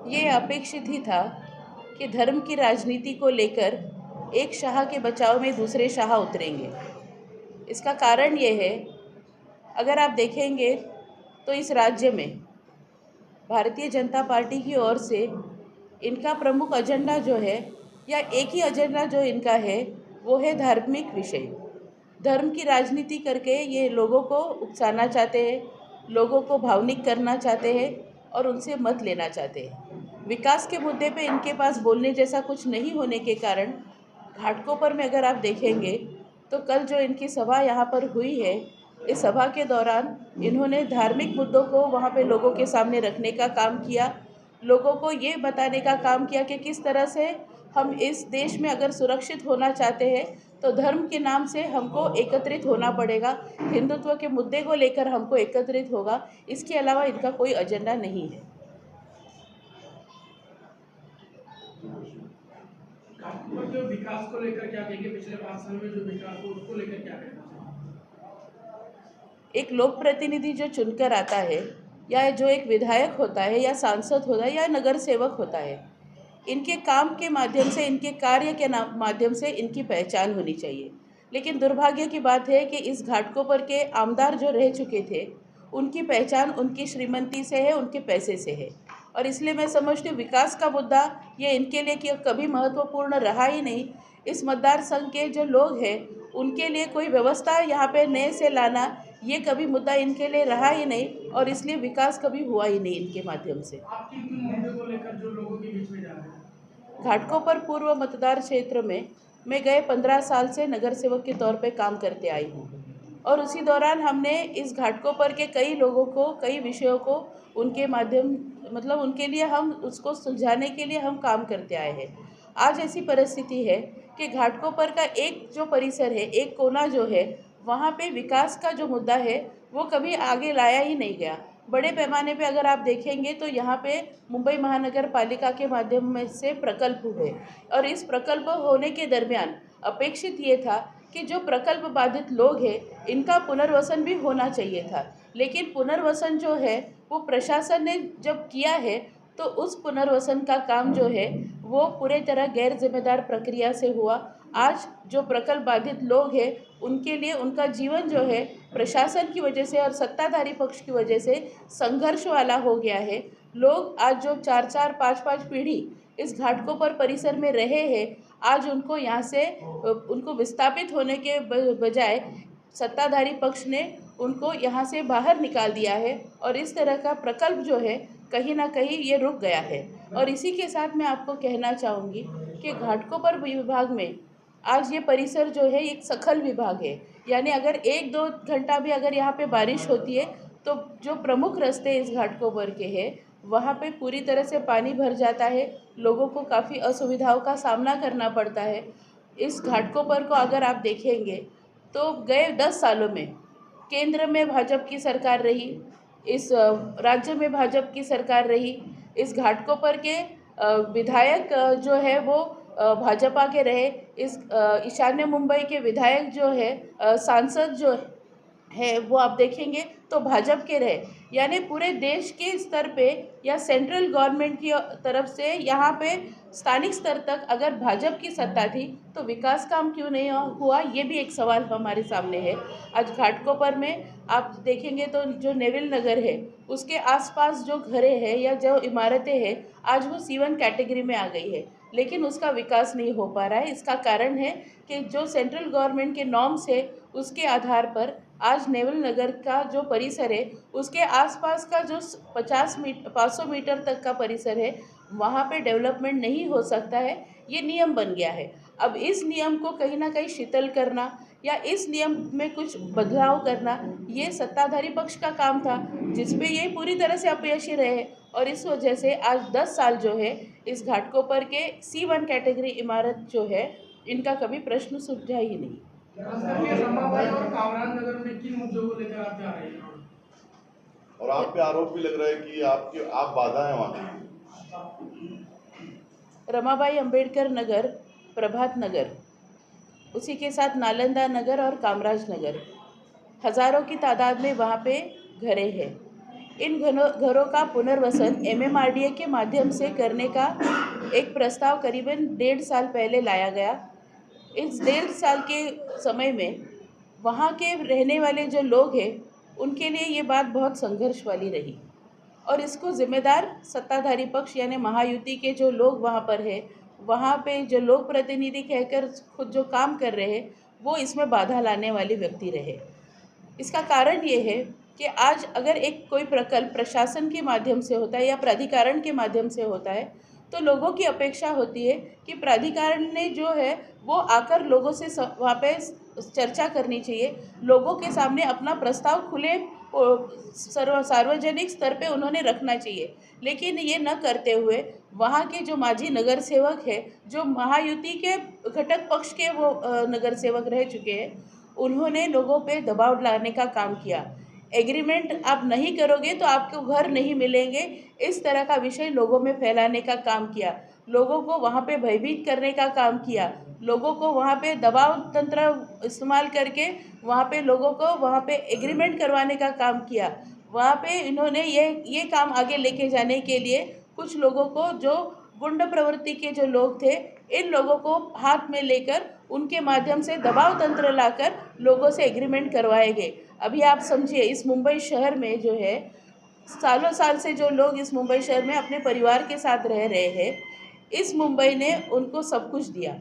ये अपेक्षित ही था कि धर्म की राजनीति को लेकर एक शाह के बचाव में दूसरे शाह उतरेंगे। इसका कारण ये है, अगर आप देखेंगे तो इस राज्य में भारतीय जनता पार्टी की ओर से इनका प्रमुख एजेंडा जो है, या एक ही एजेंडा जो इनका है, वो है धार्मिक विषय। धर्म की राजनीति करके ये लोगों को उकसाना चाहते हैं, लोगों को भावनिक करना चाहते हैं और उनसे मत लेना चाहते हैं। विकास के मुद्दे पे इनके पास बोलने जैसा कुछ नहीं होने के कारण घाटकोपर में अगर आप देखेंगे तो कल जो इनकी सभा यहाँ पर हुई है, इस सभा के दौरान इन्होंने धार्मिक मुद्दों को वहाँ पे लोगों के सामने रखने का काम किया, लोगों को ये बताने का काम किया कि किस तरह से हम इस देश में अगर सुरक्षित होना चाहते हैं तो धर्म के नाम से हमको एकत्रित होना पड़ेगा, हिंदुत्व के मुद्दे को लेकर हमको एकत्रित होगा। इसके अलावा इनका कोई एजेंडा नहीं है। जो विकास को लेकर क्या कहेंगे? पिछले 5 साल में जो विकास हो उसको लेकर क्या कहना? एक लोक प्रतिनिधि जो चुनकर आता है, या जो एक विधायक होता है, या सांसद होता है, या नगर सेवक होता है, इनके काम के माध्यम से, इनके कार्य के माध्यम से इनकी पहचान होनी चाहिए। लेकिन दुर्भाग्य की बात है कि इस घाटकोपर के आमदार जो रह चुके थे, उनकी पहचान उनकी श्रीमंती से है, उनके पैसे से है। और इसलिए मैं समझती हूँ विकास का मुद्दा ये इनके लिए कि कभी महत्वपूर्ण रहा ही नहीं। इस मतदार संघ के जो लोग हैं उनके लिए कोई व्यवस्था यहाँ पे नए से लाना, ये कभी मुद्दा इनके लिए रहा ही नहीं, और इसलिए विकास कभी हुआ ही नहीं इनके माध्यम से। आप किन किन मुद्दे को लेकर जो लोगों के बीच में जा रहे हैं? घाटकोपर पूर्व मतदार क्षेत्र में मैं गए 15 साल से नगर सेवक के तौर पे काम करते आई हूँ, और उसी दौरान हमने इस घाटकोपर के कई लोगों को, कई विषयों को उनके माध्यम, मतलब उनके लिए हम उसको सुलझाने के लिए हम काम करते आए हैं। आज ऐसी परिस्थिति है कि घाटकोपर का एक जो परिसर है, एक कोना जो है, वहाँ पे विकास का जो मुद्दा है वो कभी आगे लाया ही नहीं गया। बड़े पैमाने पे अगर आप देखेंगे तो यहाँ पे मुंबई महानगर पालिका के माध्यम में से प्रकल्प हुए, और इस प्रकल्प होने के दरमियान अपेक्षित ये था कि जो प्रकल्प बाधित लोग हैं इनका पुनर्वसन भी होना चाहिए था। लेकिन पुनर्वसन जो है वो प्रशासन ने जब किया है तो उस पुनर्वसन का काम जो है वो पूरे तरह गैर जिम्मेदार प्रक्रिया से हुआ। आज जो प्रकल्प बाधित लोग हैं उनके लिए उनका जीवन जो है प्रशासन की वजह से और सत्ताधारी पक्ष की वजह से संघर्ष वाला हो गया है। लोग आज जो 4-4, 5-5 पीढ़ी इस घाटकोपर परिसर में रहे हैं, आज उनको यहाँ से उनको विस्थापित होने के बजाय सत्ताधारी पक्ष ने उनको यहाँ से बाहर निकाल दिया है, और इस तरह का प्रकल्प जो है कहीं ना कहीं ये रुक गया है। और इसी के साथ मैं आपको कहना चाहूँगी कि घाटकोपर विभाग में आज ये परिसर जो है एक सखल विभाग है, यानी अगर 1-2 घंटा भी अगर यहाँ पे बारिश होती है तो जो प्रमुख रास्ते इस घाटकोपर के हैं वहाँ पे पूरी तरह से पानी भर जाता है, लोगों को काफ़ी असुविधाओं का सामना करना पड़ता है। इस घाटकोपर को अगर आप देखेंगे तो गए 10 सालों में केंद्र में भाजपा की सरकार रही, इस राज्य में भाजपा की सरकार रही, इस घाटकोपर के विधायक जो है वो भाजपा के रहे, इस ईशान्य मुंबई के विधायक जो है, सांसद जो है वो आप देखेंगे तो भाजपा के रहे। यानी पूरे देश के स्तर पे या सेंट्रल गवर्नमेंट की तरफ से यहाँ पे स्थानिक स्तर तक अगर भाजपा की सत्ता थी तो विकास काम क्यों नहीं हुआ, ये भी एक सवाल हमारे सामने है। आज घाटकोपर में आप देखेंगे तो जो नेविल नगर है उसके आसपास जो घरें हैं या जो इमारतें हैं आज वो C1 कैटेगरी में आ गई है, लेकिन उसका विकास नहीं हो पा रहा है। इसका कारण है कि जो सेंट्रल गवर्नमेंट के नॉर्म्स है उसके आधार पर आज नेवल नगर का जो परिसर है उसके आसपास का जो 500 मीटर तक का परिसर है वहाँ पे डेवलपमेंट नहीं हो सकता है। ये नियम बन गया है। अब इस नियम को कहीं ना कहीं शिथिल करना या इस नियम में कुछ बदलाव करना ये सत्ताधारी पक्ष का काम था, जिसपे ये पूरी तरह से अपयशी रहे, और इस वजह से आज 10 साल जो है इस घाटकोपर के C1 कैटेगरी इमारत जो है इनका कभी प्रश्न सुलझा ही नहीं। खास करके रमाबाई और कामराज नगर में किन मुद्दों को लेकर आप जा रहे हैं? और आप पे आरोप भी लग रहा है कि आप बाधा है वहाँ। रमाबाई अंबेडकर नगर, प्रभात नगर, उसी के साथ नालंदा नगर और कामराज नगर, हज़ारों की तादाद में वहाँ पे घरें हैं। इन घरों का पुनर्वसन एमएमआरडीए के माध्यम से करने का एक प्रस्ताव करीबन 1.5 साल पहले लाया गया। इस 1.5 साल के समय में वहाँ के रहने वाले जो लोग हैं उनके लिए ये बात बहुत संघर्ष वाली रही और इसको जिम्मेदार सत्ताधारी पक्ष यानी महायुति के जो लोग वहाँ पर है, वहाँ पे जो लोक प्रतिनिधि कहकर खुद जो काम कर रहे हैं वो इसमें बाधा लाने वाले व्यक्ति रहे। इसका कारण ये है कि आज अगर एक कोई प्रकल्प प्रशासन के माध्यम से होता है या प्राधिकरण के माध्यम से होता है तो लोगों की अपेक्षा होती है कि प्राधिकरण ने जो है वो आकर लोगों से वहाँ पे चर्चा करनी चाहिए, लोगों के सामने अपना प्रस्ताव खुले सार्वजनिक स्तर पे उन्होंने रखना चाहिए। लेकिन ये न करते हुए वहाँ के जो माजी नगर सेवक है, जो महायुति के घटक पक्ष के वो नगर सेवक रह चुके हैं, उन्होंने लोगों पे दबाव लाने का काम किया। एग्रीमेंट आप नहीं करोगे तो आपको घर नहीं मिलेंगे, इस तरह का विषय लोगों में फैलाने का काम किया, लोगों को वहाँ पे भयभीत करने का काम किया, लोगों को वहाँ पे दबाव तंत्र इस्तेमाल करके वहाँ पे लोगों को वहाँ पे एग्रीमेंट करवाने का काम किया। वहाँ पे इन्होंने ये काम आगे लेके जाने के लिए कुछ लोगों को, जो गुंड प्रवृत्ति के जो लोग थे, इन लोगों को हाथ में लेकर उनके माध्यम से दबाव तंत्र लाकर लोगों से एग्रीमेंट करवाए गए। अभी आप समझिए, इस मुंबई शहर में जो है सालों साल से जो लोग इस मुंबई शहर में अपने परिवार के साथ रह रहे हैं, इस मुंबई ने उनको सब कुछ दिया,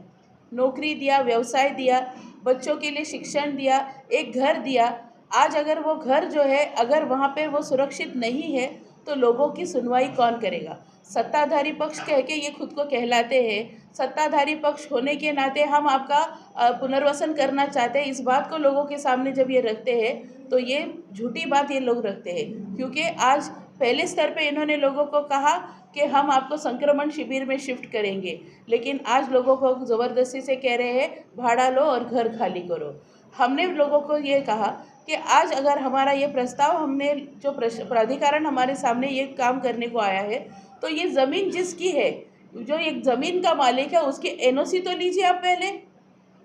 नौकरी दिया, व्यवसाय दिया, बच्चों के लिए शिक्षण दिया, एक घर दिया। आज अगर वो घर जो है अगर वहाँ पे वो सुरक्षित नहीं है तो लोगों की सुनवाई कौन करेगा? सत्ताधारी पक्ष कह के ये खुद को कहलाते हैं, सत्ताधारी पक्ष होने के नाते हम आपका पुनर्वसन करना चाहते हैं, इस बात को लोगों के सामने जब ये रखते हैं तो ये झूठी बात ये लोग रखते हैं। क्योंकि आज पहले स्तर पे इन्होंने लोगों को कहा कि हम आपको संक्रमण शिविर में शिफ्ट करेंगे, लेकिन आज लोगों को ज़बरदस्ती से कह रहे हैं भाड़ा लो और घर खाली करो। हमने लोगों को ये कहा कि आज अगर हमारा ये प्रस्ताव, हमने जो प्राधिकरण हमारे सामने ये काम करने को आया है, तो ये ज़मीन जिसकी है, जो एक ज़मीन का मालिक है, उसकी एनओसी तो लीजिए आप पहले,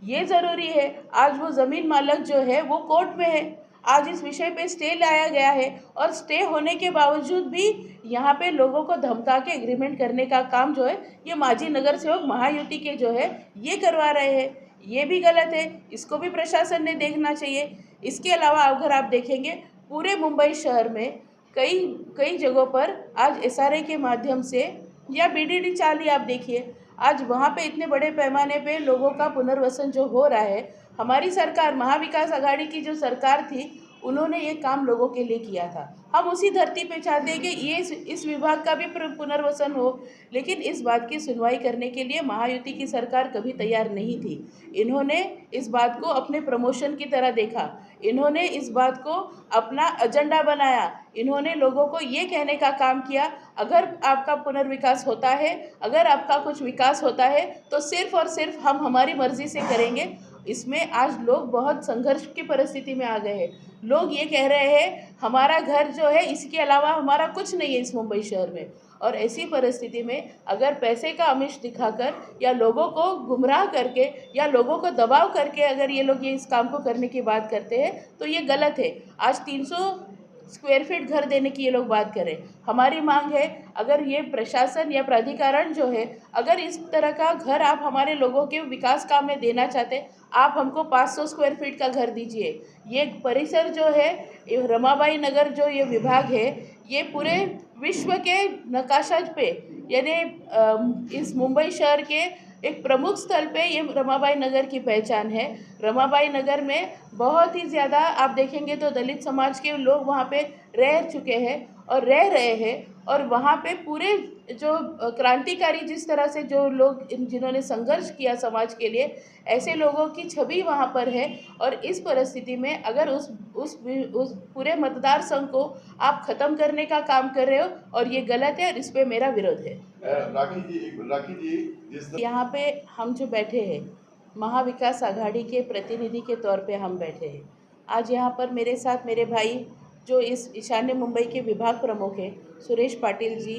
ये ज़रूरी है। आज वो ज़मीन मालिक जो है वो कोर्ट में है, आज इस विषय पे स्टे लाया गया है और स्टे होने के बावजूद भी यहाँ पे लोगों को धमका के एग्रीमेंट करने का काम जो है ये माजी नगर सेवक महायुति के जो है ये करवा रहे हैं। ये भी गलत है, इसको भी प्रशासन ने देखना चाहिए। इसके अलावा अगर आप देखेंगे पूरे मुंबई शहर में कई जगहों पर आज एसआरए के माध्यम से या बीडीडी चाली आप देखिए, आज वहाँ पे इतने बड़े पैमाने पे लोगों का पुनर्वसन जो हो रहा है। हमारी सरकार, महाविकास आघाड़ी की जो सरकार थी, उन्होंने ये काम लोगों के लिए किया था। हम उसी धरती पे चाहते हैं कि ये इस विभाग का भी पुनर्वसन हो, लेकिन इस बात की सुनवाई करने के लिए महायुति की सरकार कभी तैयार नहीं थी। इन्होंने इस बात को अपने प्रमोशन की तरह देखा, इन्होंने इस बात को अपना एजेंडा बनाया, इन्होंने लोगों को ये कहने का काम किया अगर आपका पुनर्विकास होता है, अगर आपका कुछ विकास होता है तो सिर्फ और सिर्फ हम हमारी मर्जी से करेंगे। इसमें आज लोग बहुत संघर्ष की परिस्थिति में आ गए हैं। लोग ये कह रहे हैं हमारा घर जो है, इसके अलावा हमारा कुछ नहीं है इस मुंबई शहर में। और ऐसी परिस्थिति में अगर पैसे का आमिष दिखाकर या लोगों को गुमराह करके या लोगों को दबाव करके अगर ये लोग ये इस काम को करने की बात करते हैं तो ये गलत है। आज 300 स्क्वायर फीट घर देने की ये लोग बात करें। हमारी मांग है, अगर ये प्रशासन या प्राधिकरण जो है, अगर इस तरह का घर आप हमारे लोगों के विकास काम में देना चाहते, आप हमको 500 स्क्वायर फीट का घर दीजिए। ये परिसर जो है, रमाबाई नगर जो ये विभाग है, ये पूरे विश्व के नक्शा पे यानी इस मुंबई शहर के एक प्रमुख स्थल पे ये रमाबाई नगर की पहचान है। रमाबाई नगर में बहुत ही ज़्यादा आप देखेंगे तो दलित समाज के लोग वहाँ पे रह चुके हैं और रह रहे हैं, और वहाँ पे पूरे जो क्रांतिकारी जिस तरह से जो लोग जिन्होंने संघर्ष किया समाज के लिए, ऐसे लोगों की छवि वहाँ पर है। और इस परिस्थिति में अगर उस पूरे मतदार संघ को आप ख़त्म करने का काम कर रहे हो, और ये गलत है और इस पर मेरा विरोध है। राखी जी, यहाँ पे हम जो बैठे हैं, महाविकास आघाड़ी के प्रतिनिधि के तौर पे हम बैठे हैं। आज यहाँ पर मेरे साथ मेरे भाई जो इस ईशान्य मुंबई के विभाग प्रमुख हैं, सुरेश पाटिल जी,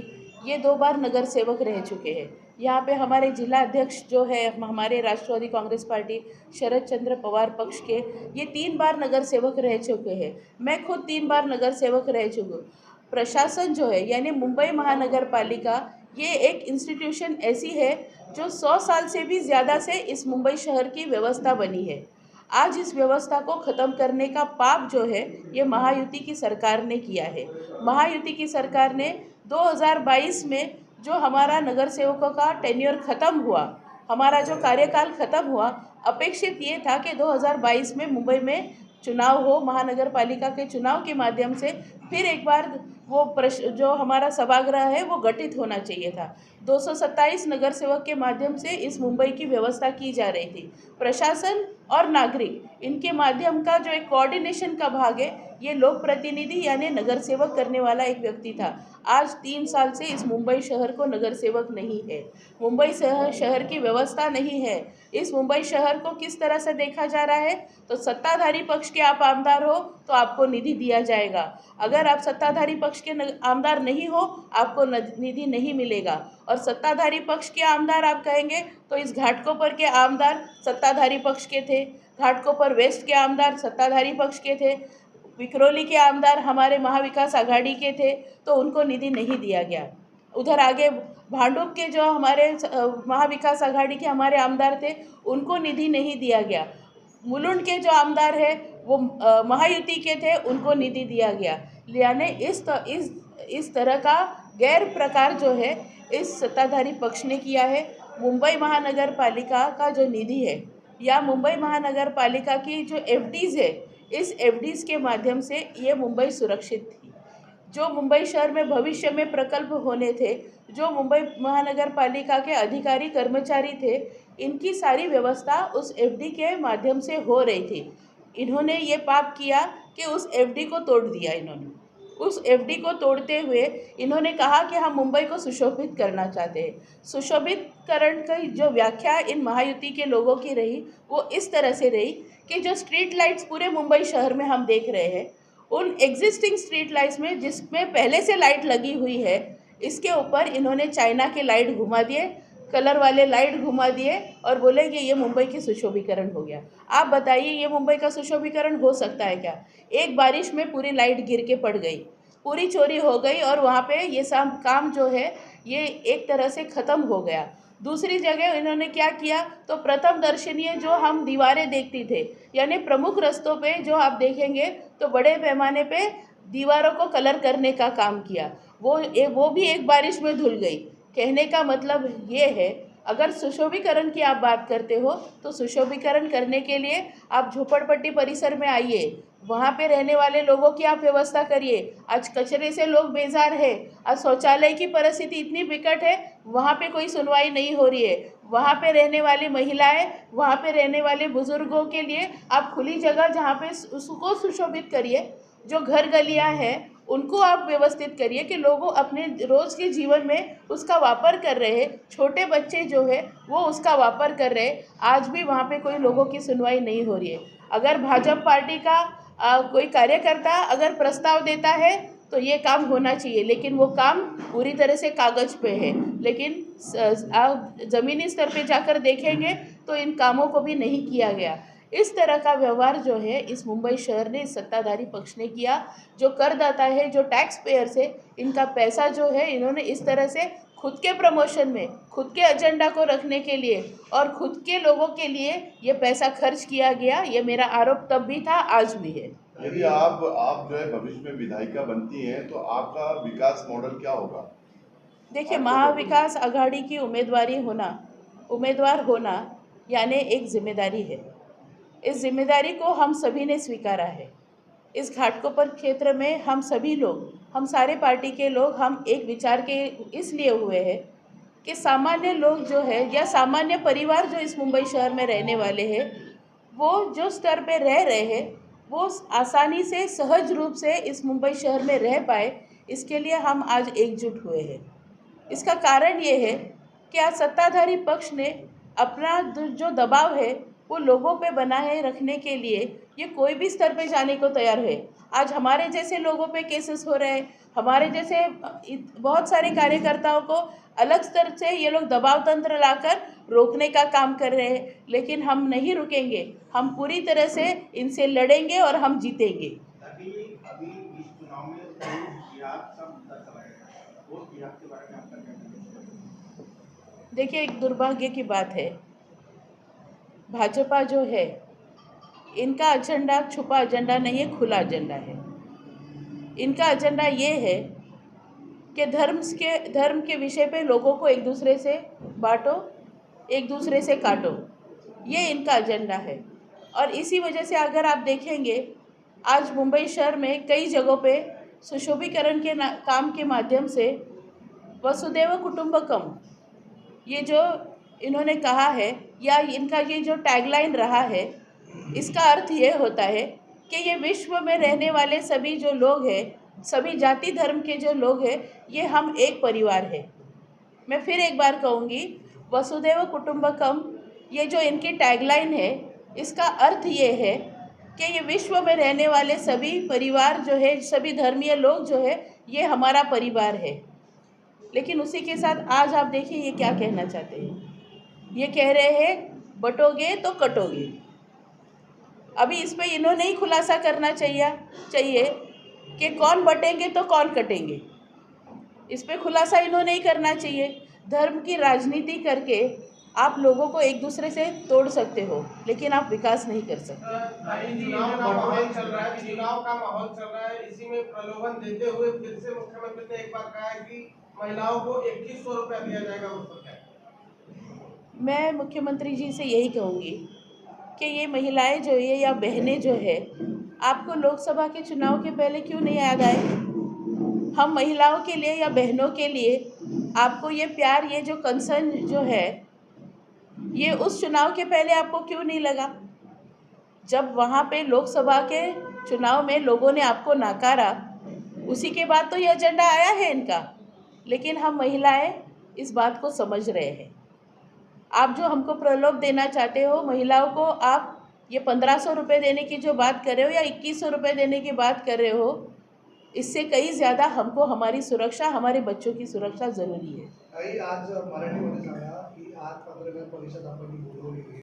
ये 2 बार नगर सेवक रह चुके हैं। यहाँ पे हमारे जिला अध्यक्ष जो है हमारे राष्ट्रवादी कांग्रेस पार्टी शरद चंद्र पवार पक्ष के, ये 3 बार नगर सेवक रह चुके हैं। मैं खुद 3 बार नगर सेवक रह चुकी हूँ। प्रशासन जो है यानी मुंबई महानगर पालिका, ये एक इंस्टीट्यूशन ऐसी है जो 100 साल से भी ज़्यादा से इस मुंबई शहर की व्यवस्था बनी है। आज इस व्यवस्था को ख़त्म करने का पाप जो है ये महायुति की सरकार ने किया है। महायुति की सरकार ने 2022 में जो हमारा नगर सेवकों का टेन्योर ख़त्म हुआ, हमारा जो कार्यकाल ख़त्म हुआ, अपेक्षित ये था कि 2022 में मुंबई में चुनाव हो, महानगर पालिका के चुनाव के माध्यम से फिर एक बार वो जो हमारा सभागृह है वो गठित होना चाहिए था। 227 नगर सेवक के माध्यम से इस मुंबई की व्यवस्था की जा रही थी। प्रशासन और नागरिक इनके माध्यम का जो एक कोऑर्डिनेशन का भाग है, ये लोक प्रतिनिधि यानी नगर सेवक करने वाला एक व्यक्ति था। आज 3 साल से इस मुंबई शहर को नगर सेवक नहीं है, मुंबई शहर की व्यवस्था नहीं है। इस मुंबई शहर को किस तरह से देखा जा रहा है, तो सत्ताधारी पक्ष के आप आमदार हो तो आपको निधि दिया जाएगा, अगर आप सत्ताधारी पक्ष के आमदार नहीं हो आपको निधि नहीं मिलेगा। और सत्ताधारी पक्ष के आमदार आप कहेंगे तो इस घाटकोपर के आमदार सत्ताधारी पक्ष के थे, घाटकोपर वेस्ट के आमदार सत्ताधारी पक्ष के थे, विक्रोली के आमदार हमारे महाविकास आघाड़ी के थे, तो उनको निधि नहीं दिया गया। उधर आगे भांडुप के जो हमारे महाविकास आघाड़ी के हमारे आमदार थे, उनको निधि नहीं दिया गया। मुलुंड के जो आमदार है वो महायुति के थे, उनको निधि दिया गया। यानी इस तरह का गैर प्रकार जो है इस सत्ताधारी पक्ष ने किया है। मुंबई महानगर पालिका का जो निधि है या मुंबई महानगर पालिका की जो एफडीज़ है, इस एफडीज़ के माध्यम से ये मुंबई सुरक्षित थी। जो मुंबई शहर में भविष्य में प्रकल्प होने थे, जो मुंबई महानगर पालिका के अधिकारी कर्मचारी थे, इनकी सारी व्यवस्था उस एफडी के माध्यम से हो रही थी। इन्होंने ये पाप किया कि उस एफडी को तोड़ दिया। इन्होंने उस एफडी को तोड़ते हुए इन्होंने कहा कि हम मुंबई को सुशोभित करना चाहते हैं। सुशोभितकरण की जो व्याख्या इन महायुति के लोगों की रही वो इस तरह से रही कि जो स्ट्रीट लाइट्स पूरे मुंबई शहर में हम देख रहे हैं, उन एग्जिस्टिंग स्ट्रीट लाइट्स में जिसमें पहले से लाइट लगी हुई है, इसके ऊपर इन्होंने चाइना के लाइट घुमा दिए, कलर वाले लाइट घुमा दिए और बोले कि ये मुंबई की सुशोभीकरण हो गया। आप बताइए ये मुंबई का सुशोभीकरण हो सकता है क्या? एक बारिश में पूरी लाइट गिर के पड़ गई, पूरी चोरी हो गई और वहाँ पे ये सब काम जो है ये एक तरह से ख़त्म हो गया। दूसरी जगह इन्होंने क्या किया, तो प्रथम दर्शनीय जो हम दीवारें देखते थे, यानी प्रमुख रस्तों पे जो आप देखेंगे तो बड़े पैमाने पे दीवारों को कलर करने का काम किया। वो भी एक बारिश में धुल गई। कहने का मतलब ये है, अगर सुशोभीकरण की आप बात करते हो तो सुशोभीकरण करने के लिए आप झोपड़पट्टी परिसर में आइए, वहाँ पे रहने वाले लोगों की आप व्यवस्था करिए। आज कचरे से लोग बेजार है, आज शौचालय की परिस्थिति इतनी विकट है, वहाँ पे कोई सुनवाई नहीं हो रही है। वहाँ पे रहने वाली महिलाएं, वहाँ पे रहने वाले बुजुर्गों के लिए आप खुली जगह जहाँ पे उसको सुशोभित करिए। जो घर गलियाँ हैं उनको आप व्यवस्थित करिए कि लोगों अपने रोज़ के जीवन में उसका वापर कर रहे हैं। छोटे बच्चे जो है वो उसका वापर कर रहे हैं। आज भी वहाँ पे कोई लोगों की सुनवाई नहीं हो रही है। अगर भाजपा पार्टी का कोई कार्यकर्ता अगर प्रस्ताव देता है तो ये काम होना चाहिए, लेकिन वो काम पूरी तरह से कागज़ पे है, लेकिन आप ज़मीनी स्तर पे जाकर देखेंगे तो इन कामों को भी नहीं किया गया। इस तरह का व्यवहार जो है इस मुंबई शहर ने, इस सत्ताधारी पक्ष ने किया। जो करदाता है, जो टैक्स पेयर्स है, इनका पैसा जो है इन्होंने इस तरह से खुद के प्रमोशन में, खुद के एजेंडा को रखने के लिए और खुद के लोगों के लिए ये पैसा खर्च किया गया। ये मेरा आरोप तब भी था, आज भी है। यदि आप जो है भविष्य में विधायिका बनती हैं तो आपका विकास मॉडल क्या होगा? देखिए, महाविकास आघाड़ी की उम्मीदवार होना यानी एक जिम्मेदारी है। इस जिम्मेदारी को हम सभी ने स्वीकारा है। इस घाटकोपर क्षेत्र में हम सभी लोग, हम सारे पार्टी के लोग, हम एक विचार के इसलिए हुए हैं कि सामान्य लोग जो है या सामान्य परिवार जो इस मुंबई शहर में रहने वाले हैं, वो जो स्तर पे रह रहे हैं वो आसानी से, सहज रूप से इस मुंबई शहर में रह पाए, इसके लिए हम आज एकजुट हुए हैं। इसका कारण ये है कि आज सत्ताधारी पक्ष ने अपना जो दबाव है वो लोगों पे बनाए रखने के लिए ये कोई भी स्तर पे जाने को तैयार है। आज हमारे जैसे लोगों पे केसेस हो रहे हैं, हमारे जैसे बहुत सारे कार्यकर्ताओं को अलग स्तर से ये लोग दबाव तंत्र लाकर रोकने का काम कर रहे हैं, लेकिन हम नहीं रुकेंगे। हम पूरी तरह से इनसे लड़ेंगे और हम जीतेंगे। अभी इस चुनाव में जिहाद का मुद्दा चलाएगा, वो जिहाद के बारे में आपका क्या कहना है? देखिए, एक दुर्भाग्य की बात है, भाजपा जो है इनका एजेंडा छुपा एजेंडा नहीं है, खुला एजेंडा है। इनका एजेंडा ये है कि धर्म के विषय पे लोगों को एक दूसरे से बांटो, एक दूसरे से काटो, ये इनका एजेंडा है। और इसी वजह से अगर आप देखेंगे, आज मुंबई शहर में कई जगहों पे सुशोभीकरण के काम के माध्यम से वसुदैव कुटुंबकम, ये जो इन्होंने कहा है, या इनका ये जो टैगलाइन रहा है, इसका अर्थ ये होता है कि ये विश्व में रहने वाले सभी जो लोग हैं, सभी जाति धर्म के जो लोग हैं, ये हम एक परिवार है। मैं फिर एक बार कहूँगी, वसुदैव कुटुंबकम, ये जो इनकी टैगलाइन है, इसका अर्थ ये है कि ये विश्व में रहने वाले सभी परिवार जो है, सभी धर्मीय लोग जो है, ये हमारा परिवार है। लेकिन उसी के साथ आज आप देखिए ये क्या कहना चाहते हैं, ये कह रहे हैं बटोगे तो कटोगे। अभी इस पे इन्होंने ही खुलासा करना चाहिए कि कौन बटेंगे तो कौन कटेंगे। इस पे खुलासा इन्होंने ही करना चाहिए। धर्म की राजनीति करके आप लोगों को एक दूसरे से तोड़ सकते हो, लेकिन आप विकास नहीं कर सकते। चुनाव का माहौल चल रहा है, चुनाव का माहौल चल रहा है, इसी में प्रलोभन देते हुए फिर से मुख्यमंत्री ने एक बार कहा है कि महिलाओं को 2100 रुपया दिया जाएगा। उस पर क्या? मैं मुख्यमंत्री जी से यही कहूँगी कि ये महिलाएं जो है या बहनें जो है, आपको लोकसभा के चुनाव के पहले क्यों नहीं याद आए? हम महिलाओं के लिए या बहनों के लिए आपको ये प्यार, ये जो कंसर्न जो है, ये उस चुनाव के पहले आपको क्यों नहीं लगा? जब वहाँ पे लोकसभा के चुनाव में लोगों ने आपको नकारा, उसी के बाद तो ये एजेंडा आया है इनका। लेकिन हम महिलाएं इस बात को समझ रहे हैं। आप जो हमको प्रलोभ देना चाहते हो महिलाओं को, आप ये 1500 रुपये देने की जो बात कर रहे हो या 2100 रुपये देने की बात कर रहे हो, इससे कई ज़्यादा हमको हमारी सुरक्षा, हमारे बच्चों की सुरक्षा ज़रूरी है। आज मराठीमध्ये सांगा की आज पत्रकार परिषद आपण बोलवली